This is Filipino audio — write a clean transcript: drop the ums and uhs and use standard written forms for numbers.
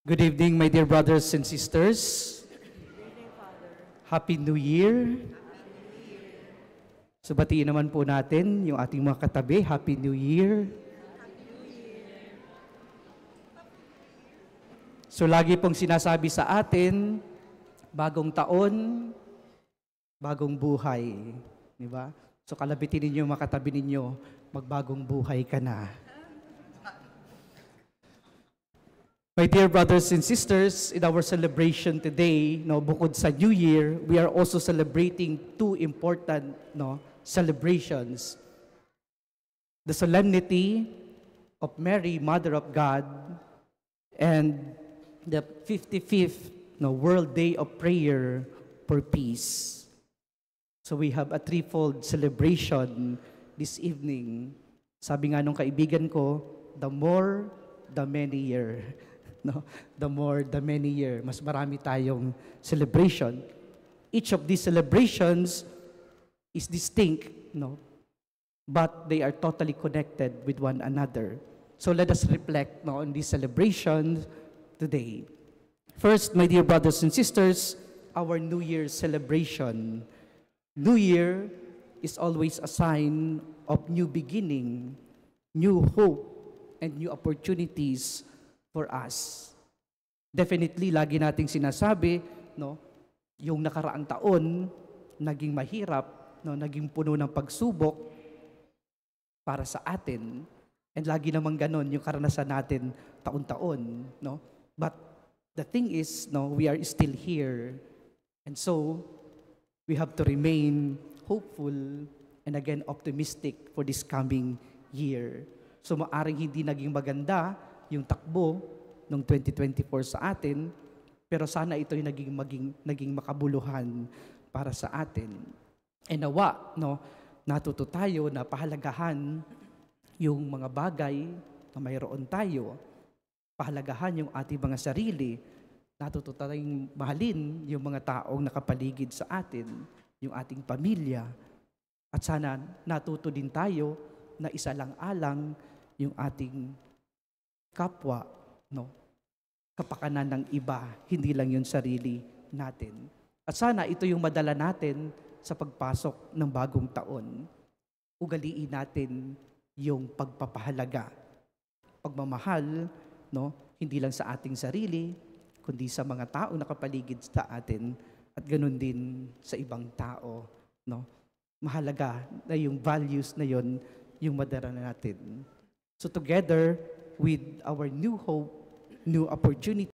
Good evening, my dear brothers and sisters. Happy New Year. So batiin naman po natin yung ating mga katabi. Happy New Year. So lagi pong sinasabi sa atin, bagong taon, bagong buhay. Di ba? So kalabitin ninyo, mga katabi ninyo, magbagong buhay ka na. My dear brothers and sisters, in our celebration today, bukod sa New Year, we are also celebrating two important celebrations. The solemnity of Mary, Mother of God, and the 55th World Day of Prayer for Peace. So we have a threefold celebration this evening. Sabi nga nung kaibigan ko, the more, the merrier. The more, the merrier. Mas marami tayong celebration. Each of these celebrations is distinct, but they are totally connected with one another. So let us reflect on these celebrations today. First, my dear brothers and sisters, our New Year celebration. New Year is always a sign of new beginning, new hope, and new opportunities for us. Definitely, lagi nating sinasabi, yung nakaraang taon, naging mahirap, naging puno ng pagsubok para sa atin. And lagi namang ganon yung karanasan natin taon-taon. But the thing is, we are still here. And so, we have to remain hopeful and again optimistic for this coming year. So, maaring hindi naging maganda yung takbo ng 2024 sa atin, pero sana ito yung naging makabuluhan para sa atin. And nawa, natuto tayo na pahalagahan yung mga bagay na mayroon tayo, pahalagahan yung ating mga sarili, natuto tayong mahalin yung mga taong nakapaligid sa atin, yung ating pamilya, at sana natuto din tayo na isalang-alang yung ating kapwa, kapakanan ng iba, hindi lang yung sarili natin. At sana ito yung madala natin sa pagpasok ng bagong taon. Ugaliin natin yung pagpapahalaga, pagmamahal, hindi lang sa ating sarili, kundi sa mga tao nakapaligid sa atin, at ganun din sa ibang tao. Mahalaga na yung values na yon yung madala natin. So together with our new hope, new opportunity,